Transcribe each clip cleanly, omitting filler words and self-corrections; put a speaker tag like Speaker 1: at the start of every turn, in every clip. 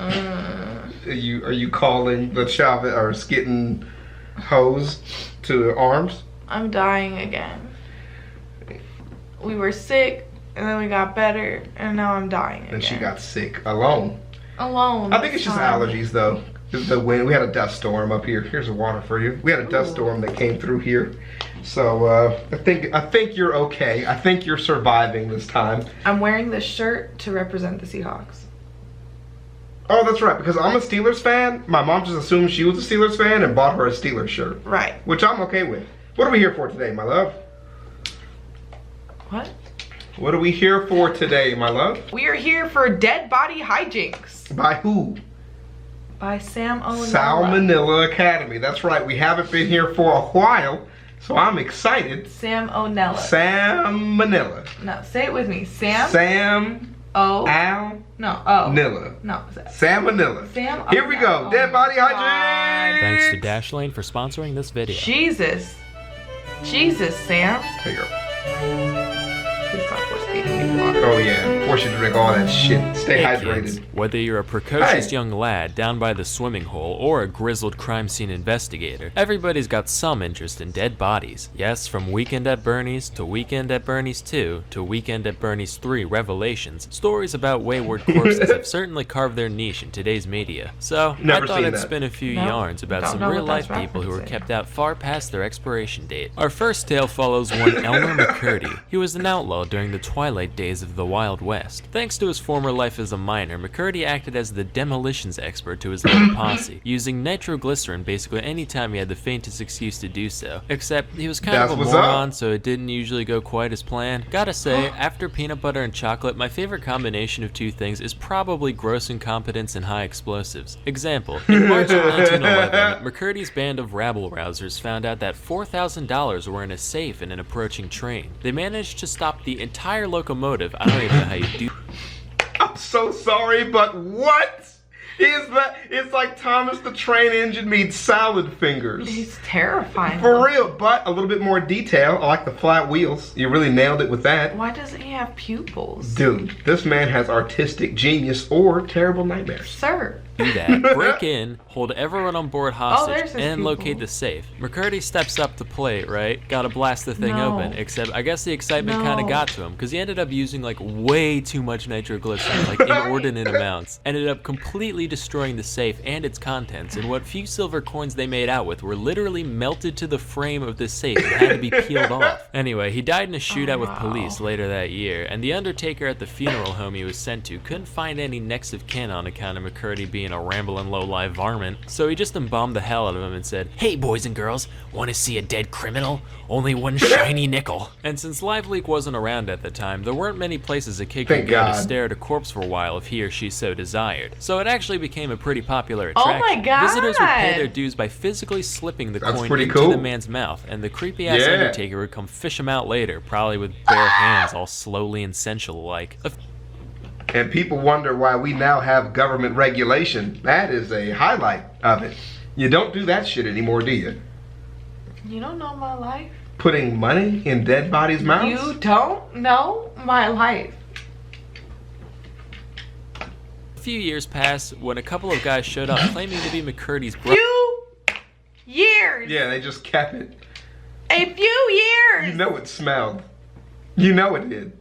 Speaker 1: Are you calling the Chavez or skitting hose to arms?
Speaker 2: I'm dying again. We were sick, and then we got better, and now I'm dying again.
Speaker 1: And she got sick alone.
Speaker 2: Alone.
Speaker 1: I think it's just allergies, though. The wind. We had a dust storm up here. Here's the water for you. We had a dust storm that came through here. So I think you're okay. I think you're surviving this time.
Speaker 2: I'm wearing this shirt to represent the Seahawks.
Speaker 1: Oh, that's right. Because I'm a Steelers fan. My mom just assumed she was a Steelers fan and bought her a Steelers shirt.
Speaker 2: Right.
Speaker 1: Which I'm okay with. What are we here for today, my love?
Speaker 2: What?
Speaker 1: What are we here for today, my love?
Speaker 2: We are here for Dead Body Hijinks.
Speaker 1: By who?
Speaker 2: By Sam O'Nella.
Speaker 1: Salmonella Academy. That's right. We haven't been here for a while, so I'm excited.
Speaker 2: Sam O'Nella.
Speaker 1: Salmonella.
Speaker 2: No, say it with me. Sam.
Speaker 1: Sam.
Speaker 2: O.
Speaker 1: Al.
Speaker 2: No. O.
Speaker 1: Nilla.
Speaker 2: No.
Speaker 1: Salmonella.
Speaker 2: Sam.
Speaker 1: Here we go.
Speaker 2: Oh,
Speaker 1: Dead Body
Speaker 2: God.
Speaker 1: Hijinks.
Speaker 3: Thanks to Dashlane for sponsoring this video.
Speaker 2: Jesus, Sam.
Speaker 1: Here you go.
Speaker 2: Please stop force feeding me water.
Speaker 1: Oh yeah. Force you to drink all that shit. Stay
Speaker 3: Hey
Speaker 1: hydrated.
Speaker 3: kids, whether you're a precocious
Speaker 1: Hey.
Speaker 3: young lad down by the swimming hole or a grizzled crime scene investigator, everybody's got some interest in dead bodies. Yes, from Weekend at Bernie's to Weekend at Bernie's 2 to Weekend at Bernie's 3 Revelations, stories about wayward corpses have certainly carved their niche in today's media. So,
Speaker 1: Never
Speaker 3: I thought
Speaker 1: seen
Speaker 3: I'd
Speaker 1: that.
Speaker 3: spin a few
Speaker 2: No,
Speaker 3: yarns about
Speaker 2: don't
Speaker 3: some
Speaker 2: know what
Speaker 3: real-life
Speaker 2: that's
Speaker 3: people who were
Speaker 2: referencing.
Speaker 3: kept out far past their expiration date. Our first tale follows one Elmer McCurdy. He was an outlaw during the twilight days of the Wild West. Thanks to his former life as a miner, McCurdy acted as the demolitions expert to his little posse, using nitroglycerin basically anytime he had the faintest excuse to do so. Except he was kind
Speaker 1: That's
Speaker 3: of a
Speaker 1: what's
Speaker 3: moron,
Speaker 1: up.
Speaker 3: so it didn't usually go quite as planned. Gotta say, after peanut butter and chocolate, my favorite combination of two things is probably gross incompetence and high explosives. Example, in March of 1911, McCurdy's band of rabble-rousers found out that $4,000 were in a safe in an approaching train. They managed to stop the entire locomotive. I don't even know how you do.
Speaker 1: I'm so sorry, but what is that? It's like Thomas the Train Engine meets salad fingers.
Speaker 2: He's terrifying.
Speaker 1: For real, but a little bit more detail. I like the flat wheels. You really nailed it with that.
Speaker 2: Why doesn't he have pupils?
Speaker 1: Dude, this man has artistic genius or terrible nightmares.
Speaker 2: Sir.
Speaker 3: Do that, break in, hold everyone on board hostage,
Speaker 2: there's his
Speaker 3: and
Speaker 2: people.
Speaker 3: locate the safe. McCurdy steps up to plate, right? Gotta blast the thing
Speaker 2: No.
Speaker 3: open, except I guess the excitement kinda
Speaker 2: No.
Speaker 3: got to him, because he ended up using like way too much nitroglycerin, like inordinate amounts. Ended up completely destroying the safe and its contents, and what few silver coins they made out with were literally melted to the frame of the safe and had to be peeled off. Anyway, he died in a shootout with police later that year, and the undertaker at the funeral home he was sent to couldn't find any next of kin on account of McCurdy being a rambling low-life varmint, so he just embalmed the hell out of him and said, "Hey boys and girls, want to see a dead criminal? Only one shiny nickel." And since LiveLeak wasn't around at the time, there weren't many places a kid could
Speaker 1: Thank
Speaker 3: go to
Speaker 1: God.
Speaker 3: stare at a corpse for a while if he or she so desired. So it actually became a pretty popular
Speaker 2: Oh
Speaker 3: attraction.
Speaker 2: my God.
Speaker 3: Visitors would pay their dues by physically slipping the
Speaker 1: That's
Speaker 3: coin
Speaker 1: pretty
Speaker 3: into
Speaker 1: cool.
Speaker 3: the man's mouth, and the creepy-ass
Speaker 1: Yeah.
Speaker 3: undertaker would come fish him out later, probably with bare hands all slowly and sensual-like.
Speaker 1: And people wonder why we now have government regulation. That is a highlight of it. You don't do that shit anymore, do you?
Speaker 2: You don't know my life.
Speaker 1: Putting money in dead bodies' mouths?
Speaker 2: You don't know my life.
Speaker 3: A few years passed when a couple of guys showed up claiming to be McCurdy's brother.
Speaker 2: Few years.
Speaker 1: Yeah, they just kept it.
Speaker 2: A few years.
Speaker 1: You know it smelled. You know it did.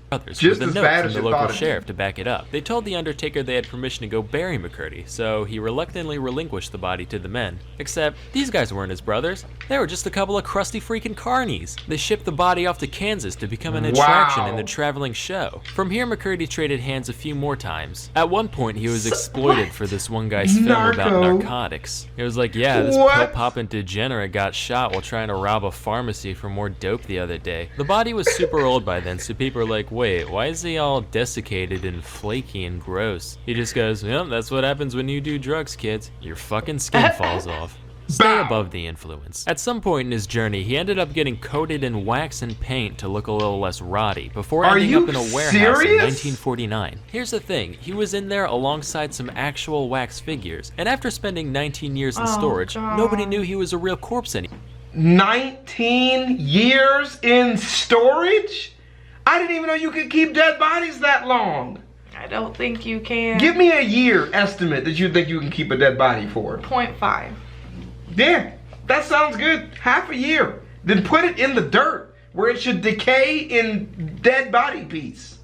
Speaker 3: Brothers
Speaker 1: Just
Speaker 3: with a
Speaker 1: as
Speaker 3: note
Speaker 1: bad
Speaker 3: from
Speaker 1: as
Speaker 3: the
Speaker 1: you
Speaker 3: local
Speaker 1: thought it
Speaker 3: sheriff
Speaker 1: did.
Speaker 3: to back it up. They told the undertaker they had permission to go bury McCurdy, so he reluctantly relinquished the body to the men. Except, these guys weren't his brothers. They were just a couple of crusty freaking carnies. They shipped the body off to Kansas to become an attraction in the
Speaker 1: Wow.
Speaker 3: traveling show. From here, McCurdy traded hands a few more times. At one point, he was exploited for this one guy's film about
Speaker 1: Narco.
Speaker 3: narcotics. It was like, yeah, this
Speaker 1: What?
Speaker 3: pill-popping degenerate got shot while trying to rob a pharmacy for more dope the other day. The body was super old by then, so people are like, wait, why is he all desiccated and flaky and gross? He just goes, yep, that's what happens when you do drugs, kids. Your fucking skin falls off. Stay
Speaker 1: Bow.
Speaker 3: above the influence. At some point in his journey, he ended up getting coated in wax and paint to look a little less rotty, before
Speaker 1: Are
Speaker 3: ending
Speaker 1: you
Speaker 3: up in a warehouse in
Speaker 1: serious?
Speaker 3: 1949. Here's the thing, he was in there alongside some actual wax figures, and after spending 19 years in
Speaker 2: Oh,
Speaker 3: storage,
Speaker 2: God.
Speaker 3: nobody knew he was a real corpse anymore.
Speaker 1: 19 years in storage? I didn't even know you could keep dead bodies that long.
Speaker 2: don't think you can.
Speaker 1: Give me a year estimate that you think you can keep a dead body for.
Speaker 2: 0.5.
Speaker 1: Yeah, that sounds good. Half a year. Then put it in the dirt where it should decay in dead body piece.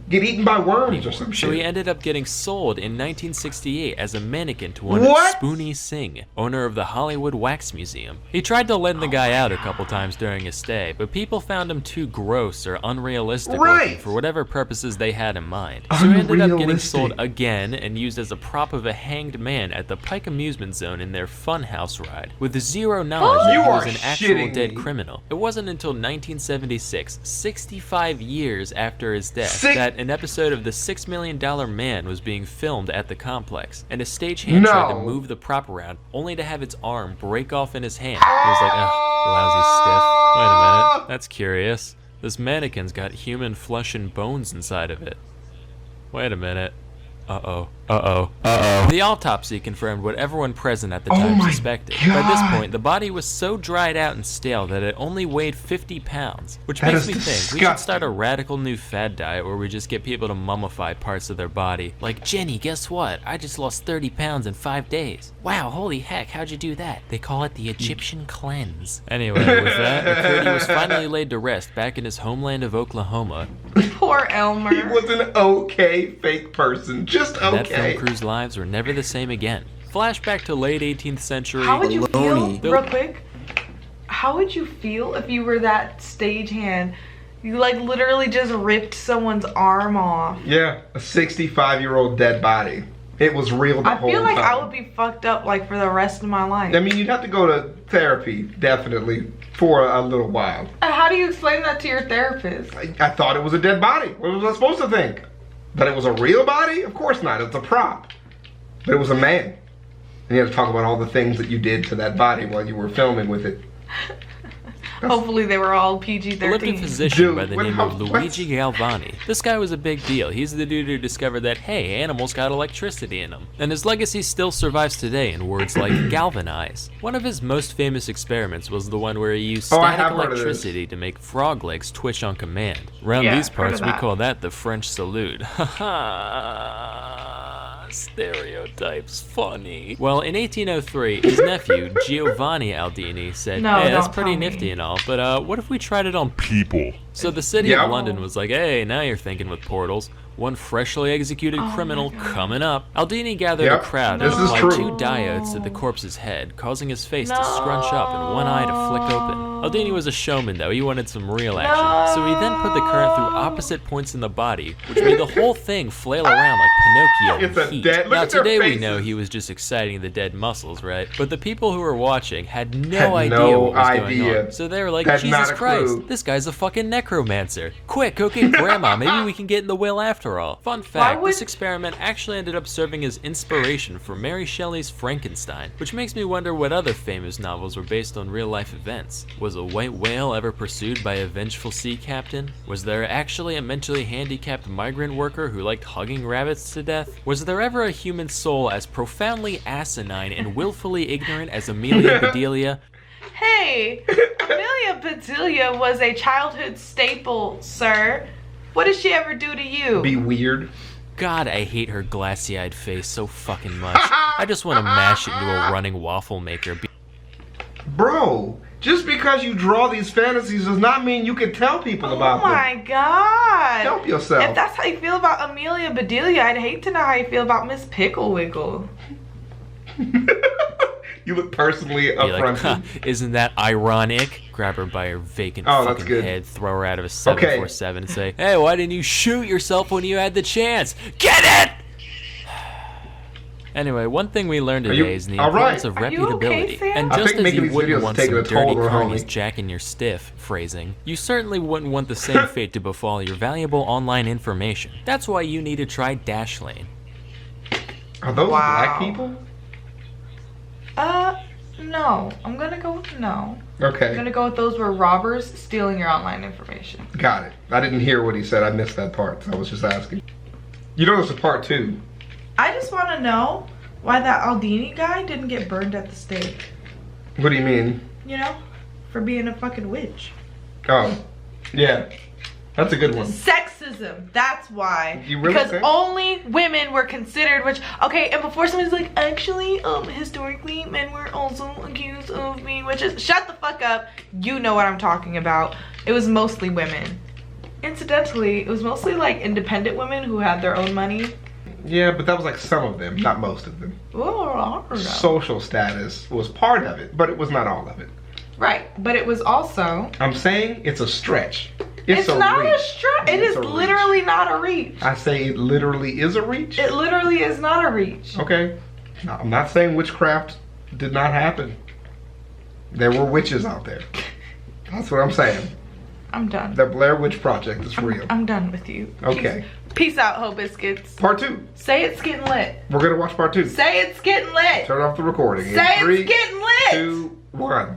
Speaker 1: Get eaten by worms or some
Speaker 3: So he
Speaker 1: shit.
Speaker 3: ended up getting sold in 1968 as a mannequin to one
Speaker 1: What?
Speaker 3: Spoonie Singh, owner of the Hollywood Wax Museum. He tried to lend the guy out a couple times during his stay, but people found him too gross or unrealistic
Speaker 1: Right.
Speaker 3: looking for whatever purposes they had in mind. So he ended up getting sold
Speaker 1: Unrealistic.
Speaker 3: again and used as a prop of a hanged man at the Pike Amusement Zone in their Funhouse ride, with zero knowledge that
Speaker 1: You
Speaker 3: he was
Speaker 1: are
Speaker 3: an actual
Speaker 1: shitting
Speaker 3: dead
Speaker 1: me.
Speaker 3: criminal. It wasn't until 1976, 65 years after his death,
Speaker 1: Six-
Speaker 3: that an episode of The $6 Million Man was being filmed at the complex, and a stagehand tried to
Speaker 1: No.
Speaker 3: move the prop around, only to have its arm break off in his hand. He was like, ugh, lousy stiff. Wait a minute, that's curious. This mannequin's got human flesh and bones inside of it. Wait a minute. Uh-oh. Uh-oh. Uh-oh. The autopsy confirmed what everyone present at the
Speaker 1: Oh
Speaker 3: time
Speaker 1: my
Speaker 3: suspected. By this
Speaker 1: God.
Speaker 3: point, the body was so dried out and stale that it only weighed 50 pounds, which
Speaker 1: That
Speaker 3: makes
Speaker 1: is
Speaker 3: me think we should
Speaker 1: disgusting.
Speaker 3: start a radical new fad diet where we just get people to mummify parts of their body. Like, Jenny, guess what? I just lost 30 pounds in 5 days. Wow, holy heck, how'd you do that? They call it the Egyptian cleanse. Anyway, with that, McCurdy was finally laid to rest back in his homeland of Oklahoma.
Speaker 2: Poor Elmer.
Speaker 1: He was an okay fake person. Just
Speaker 3: And that film
Speaker 1: okay.
Speaker 3: crew's lives were never the same again. Flashback to late 18th century.
Speaker 2: How would you feel,
Speaker 1: Baloney.
Speaker 2: real quick? How would you feel if you were that stagehand? You like literally just ripped someone's arm off.
Speaker 1: Yeah, a 65-year-old dead body. It was real the
Speaker 2: I
Speaker 1: whole
Speaker 2: feel like
Speaker 1: time.
Speaker 2: I would be fucked up like for the rest of my life.
Speaker 1: I mean, you'd have to go to therapy, definitely, for a little while.
Speaker 2: How do you explain that to your therapist?
Speaker 1: I thought it was a dead body. What was I supposed to think? That it was a real body? Of course not. It's a prop. But it was a man. And you had to talk about all the things that you did to that body while you were filming with it.
Speaker 2: Hopefully they were all
Speaker 3: A lifted
Speaker 2: PG-13.
Speaker 3: physician
Speaker 1: Dude,
Speaker 3: by the
Speaker 1: what-
Speaker 3: name
Speaker 1: how-
Speaker 3: of
Speaker 1: what?
Speaker 3: Luigi Galvani. This guy was a big deal. He's the dude who discovered that, hey, animals got electricity in them. And his legacy still survives today in words like galvanize. One of his most famous experiments was the one where he used
Speaker 1: Oh, I
Speaker 3: static
Speaker 1: have heard of this.
Speaker 3: electricity to make frog legs twitch on command. Around
Speaker 2: Yeah,
Speaker 3: these
Speaker 2: heard
Speaker 3: parts,
Speaker 2: of
Speaker 3: we
Speaker 2: that.
Speaker 3: call that the French salute. Stereotypes funny. Well, in 1803, his nephew, Giovanni Aldini, said,
Speaker 2: No,
Speaker 3: hey, that's
Speaker 2: don't
Speaker 3: pretty
Speaker 2: tell me.
Speaker 3: nifty and all, but what if we tried it on people? So the city
Speaker 1: Yeah.
Speaker 3: of London was like, hey, now you're thinking with portals. One freshly executed
Speaker 2: Oh
Speaker 3: criminal
Speaker 2: my God.
Speaker 3: coming up. Aldini gathered
Speaker 1: Yep,
Speaker 3: a crowd
Speaker 1: this
Speaker 3: and
Speaker 1: is
Speaker 3: applied
Speaker 1: true.
Speaker 3: 2 diodes to the corpse's head, causing his face to scrunch up and one eye to flick open. Aldini was a showman, though. He wanted some real action. So he then put the current through opposite points in the body, which made the whole thing flail around like Pinocchio
Speaker 1: It's
Speaker 3: in
Speaker 1: a
Speaker 3: heat.
Speaker 1: dead- look
Speaker 3: Now
Speaker 1: at their
Speaker 3: today we
Speaker 1: faces.
Speaker 3: know he was just exciting the dead muscles, right? But the people who were watching had no
Speaker 1: Had
Speaker 3: idea
Speaker 1: no
Speaker 3: what was going
Speaker 1: idea.
Speaker 3: on. So they were like,
Speaker 1: Had
Speaker 3: Jesus
Speaker 1: not a
Speaker 3: Christ,
Speaker 1: clue.
Speaker 3: this guy's a fucking necromancer. Quick, go get grandma. Maybe we can get in the will after all. Fun fact,
Speaker 2: would-
Speaker 3: this experiment actually ended up serving as inspiration for Mary Shelley's Frankenstein, which makes me wonder what other famous novels were based on real life events. Was a white whale ever pursued by a vengeful sea captain? Was there actually a mentally handicapped migrant worker who liked hugging rabbits to death? Was there ever a human soul as profoundly asinine and willfully ignorant as Amelia Bedelia?
Speaker 2: Hey, Amelia Bedelia was a childhood staple, sir. What did she ever do to you?
Speaker 1: Be weird.
Speaker 3: God, I hate her glassy-eyed face so fucking much. I just want to mash it into a running waffle maker.
Speaker 1: Bro, just because you draw these fantasies does not mean you can tell people about
Speaker 2: Oh my god.
Speaker 1: Help yourself.
Speaker 2: If that's how you feel about Amelia Bedelia, I'd hate to know how you feel about Miss Pickle Wiggle.
Speaker 1: them. You look personally
Speaker 3: Be like,
Speaker 1: affronted.
Speaker 3: huh, isn't that ironic? Grab her by her vacant
Speaker 1: Oh, that's
Speaker 3: fucking
Speaker 1: good.
Speaker 3: head, throw her out of a 747 and say, hey, why didn't you shoot yourself when you had the chance? Get it! Anyway, one thing we learned
Speaker 1: Are you-
Speaker 3: today is the
Speaker 1: all
Speaker 3: importance
Speaker 1: right.
Speaker 3: of
Speaker 2: Are you okay,
Speaker 3: reputability.
Speaker 2: Sam?
Speaker 3: And
Speaker 1: I
Speaker 3: just
Speaker 1: think
Speaker 3: as
Speaker 1: making
Speaker 3: you
Speaker 1: these
Speaker 3: wouldn't
Speaker 1: videos
Speaker 3: want
Speaker 1: is taking
Speaker 3: some
Speaker 1: a toll
Speaker 3: dirty
Speaker 1: on our
Speaker 3: cronies
Speaker 1: homie.
Speaker 3: jacking your stiff phrasing, you certainly wouldn't want the same fate to befall your valuable online information. That's why you need to try Dashlane.
Speaker 1: Are those
Speaker 2: Wow.
Speaker 1: black people?
Speaker 2: No. I'm gonna go with no. I'm
Speaker 1: Okay,
Speaker 2: gonna go with those were robbers stealing your online information.
Speaker 1: got it. I didn't hear what he said. I missed that part, so I was just asking. You know there's a part 2.
Speaker 2: I just want to know why that Aldini guy didn't get burned at the stake.
Speaker 1: What do you mean?
Speaker 2: You know? For being a fucking witch.
Speaker 1: Oh, yeah. That's a good one.
Speaker 2: Sexist sexism. That's why.
Speaker 1: You really
Speaker 2: because
Speaker 1: think?
Speaker 2: only women were considered. Which okay, and before somebody's like, actually, historically, men were also accused of being witches. Shut the fuck up. You know what I'm talking about. It was mostly women. Incidentally, it was mostly like independent women who had their own money.
Speaker 1: Yeah, but that was like some of them, not most of them.
Speaker 2: Oh, I don't know.
Speaker 1: Social status was part of it, but it was not all of it.
Speaker 2: Right, but it was also.
Speaker 1: I'm saying it's a stretch.
Speaker 2: It's not
Speaker 1: reach.
Speaker 2: a stretch. It
Speaker 1: It's
Speaker 2: is
Speaker 1: a reach.
Speaker 2: literally not a reach.
Speaker 1: I say it literally is a reach.
Speaker 2: It literally is not a reach.
Speaker 1: Okay. No, I'm not saying witchcraft did not happen. There were witches out there. That's what I'm saying.
Speaker 2: I'm done.
Speaker 1: The Blair Witch Project is real.
Speaker 2: I'm done with you.
Speaker 1: Okay.
Speaker 2: Peace out, Ho Biscuits.
Speaker 1: Part 2.
Speaker 2: Say it's getting lit.
Speaker 1: We're gonna watch part 2.
Speaker 2: Say it's getting lit.
Speaker 1: Turn off the recording.
Speaker 2: Say
Speaker 1: In 3,
Speaker 2: it's getting lit.
Speaker 1: 2, 1.